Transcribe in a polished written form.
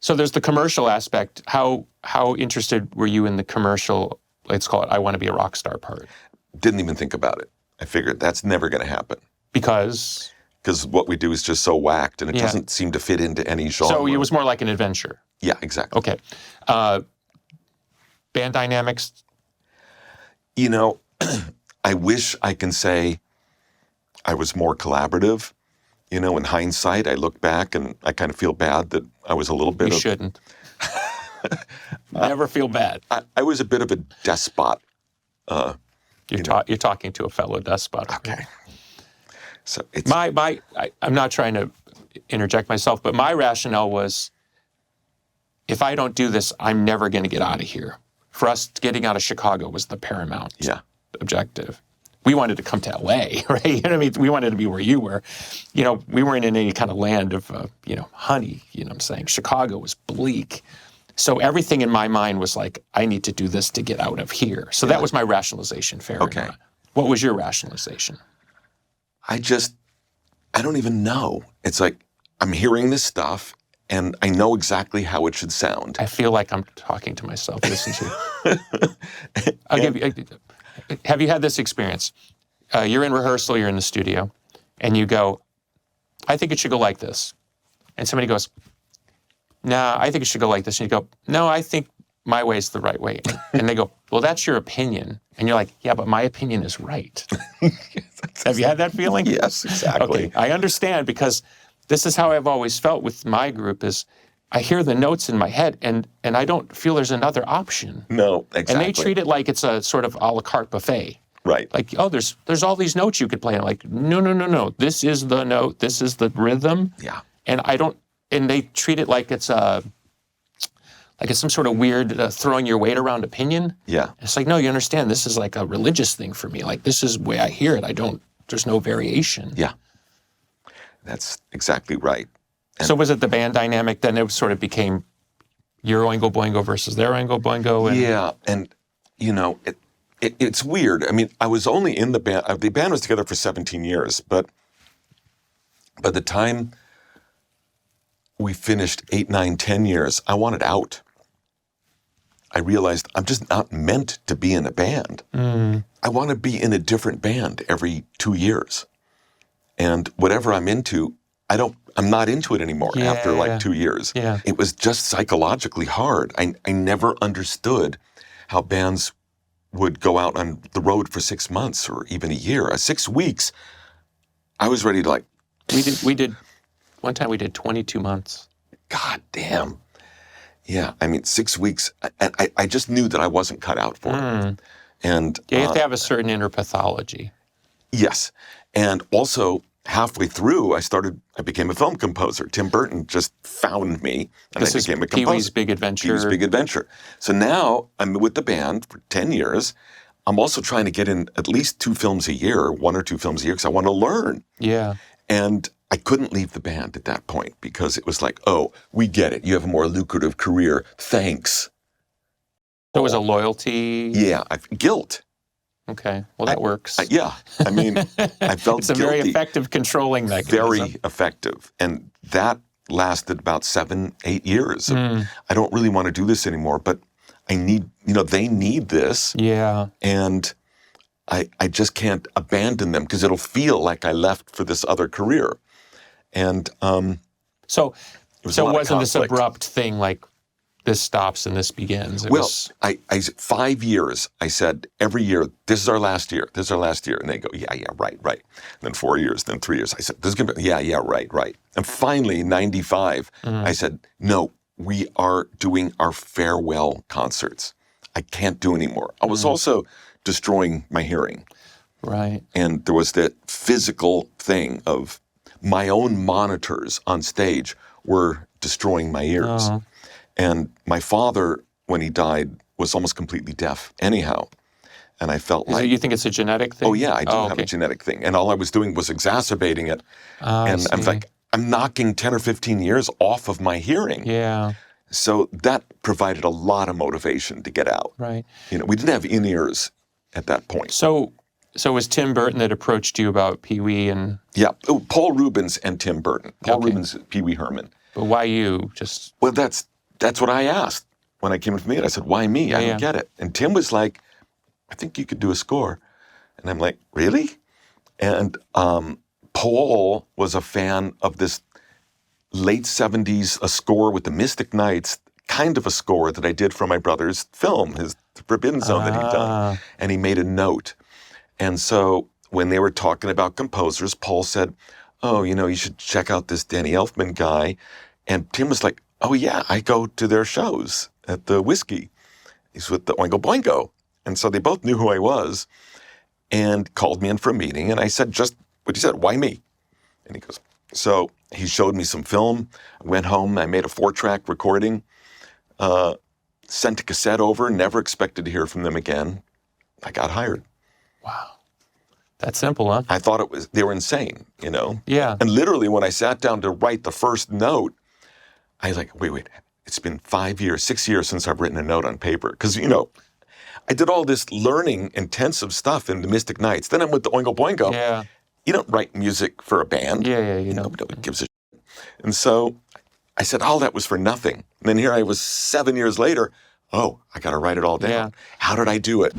So there's the commercial aspect. How interested were you in the commercial, let's call it, I want to be a rock star part? Didn't even think about it. I figured that's never going to happen. Because what we do is just so whacked, and it doesn't seem to fit into any genre. So it was more like an adventure. Yeah, exactly. Okay. Band dynamics? You know, I wish I can say I was more collaborative. You know, in hindsight, I look back and I kind of feel bad that I was a little bit You shouldn't. Never feel bad. I was a bit of a despot. You're talking to a fellow despot. Okay. So it's... I'm not trying to interject myself, but my rationale was, if I don't do this, I'm never going to get out of here. For us, getting out of Chicago was the paramount objective. We wanted to come to LA, right? You know what I mean? We wanted to be where you were. You know, we weren't in any kind of land of, honey, you know what I'm saying? Chicago was bleak. So everything in my mind was like, I need to do this to get out of here. So that was my rationalization, fair enough. Okay. What was your rationalization? I don't even know. It's like, I'm hearing this stuff, and I know exactly how it should sound. I feel like I'm talking to myself. Listen to you. Have you had this experience? You're in rehearsal, you're in the studio, and you go, I think it should go like this. And somebody goes, nah, I think it should go like this. And you go, no, I think my way is the right way. And they go, well, that's your opinion. And you're like, yeah, but my opinion is right. Have you had that feeling? Yes, exactly. Okay, I understand, because this is how I've always felt with my group is I hear the notes in my head and I don't feel there's another option. No, exactly. And they treat it like it's a sort of a la carte buffet. Right. Like, oh, there's all these notes you could play. And I'm like, no. This is the note. This is the rhythm. Yeah. And they treat it like it's some sort of weird throwing your weight around opinion. Yeah. It's like, no, you understand. This is like a religious thing for me. Like, this is the way I hear it. There's no variation. Yeah. That's exactly right. So was it the band dynamic? Then it sort of became your Oingo Boingo versus their Oingo Boingo? Yeah, and you know, it's weird. I mean, I was only in the band. The band was together for 17 years, but by the time we finished 8, 9, 10 years, I wanted out. I realized I'm just not meant to be in a band. I want to be in a different band every 2 years. And whatever I'm into, I'm not into it anymore after like 2 years. Yeah. It was just psychologically hard. I never understood how bands would go out on the road for 6 months or even a year. 6 weeks, I was ready to like... We did, one time we did 22 months. God damn. Yeah, I mean, 6 weeks, I just knew that I wasn't cut out for it. And you have to have a certain inner pathology. Yes. And also, halfway through, I became a film composer. Tim Burton just found me, and I became a composer. Pee-wee's Big Adventure. Pee-wee's Big Adventure. So now I'm with the band for 10 years. I'm also trying to get in at least 2 films a year, 1 or 2 films a year, because I want to learn. Yeah. And I couldn't leave the band at that point because it was like, oh, we get it. You have a more lucrative career. Thanks. So it was a loyalty? Yeah. Guilt. Okay. Well, that works. Yeah. I mean, I felt it's a guilty. very effective controlling mechanism. Very effective. And that lasted about 7, 8 years. I don't really want to do this anymore, but I need, they need this. Yeah. And I just can't abandon them because it'll feel like I left for this other career. And so it wasn't this abrupt thing like this stops and this begins. I 5 years, I said every year, this is our last year. This is our last year. And they go, yeah, right. And then 4 years, then 3 years. I said, this is going to be, yeah, right. And finally, 95, I said, no, we are doing our farewell concerts. I can't do anymore. I was also destroying my hearing. Right. And there was that physical thing of my own monitors on stage were destroying my ears. Uh-huh. And my father, when he died, was almost completely deaf anyhow. And I felt like... You think it's a genetic thing? Oh, yeah, I do have a genetic thing. And all I was doing was exacerbating it. And I'm like, I'm knocking 10 or 15 years off of my hearing. Yeah. So that provided a lot of motivation to get out. Right. We didn't have in-ears at that point. So it was Tim Burton that approached you about Pee-wee and... Yeah, Paul Reubens and Tim Burton. Paul Reubens, Pee-wee Herman. But why you? Well, that's that's what I asked when I came in for me. I said, why me? I don't get it. And Tim was like, I think you could do a score. And I'm like, really? And Paul was a fan of this late 70s, a score with the Mystic Knights, kind of a score that I did for my brother's film, his Forbidden Zone that he'd done. And he made a note. And so when they were talking about composers, Paul said, oh, you should check out this Danny Elfman guy. And Tim was like, oh yeah, I go to their shows at the Whiskey. He's with the Oingo Boingo. And so they both knew who I was and called me in for a meeting. And I said, just what he said, why me? And he goes, so he showed me some film. I went home, I made a 4-track recording, sent a cassette over, never expected to hear from them again. I got hired. Wow. That's simple, huh? I thought they were insane, Yeah. And literally when I sat down to write the first note, I was like, wait, it's been 5 years, 6 years since I've written a note on paper. Because, I did all this learning, intensive stuff in the Mystic Knights. Then I'm with the Oingo Boingo. Yeah. You don't write music for a band. Yeah, Nobody gives a shit. And so I said, all that was for nothing. And then here I was 7 years later, I got to write it all down. Yeah. How did I do it?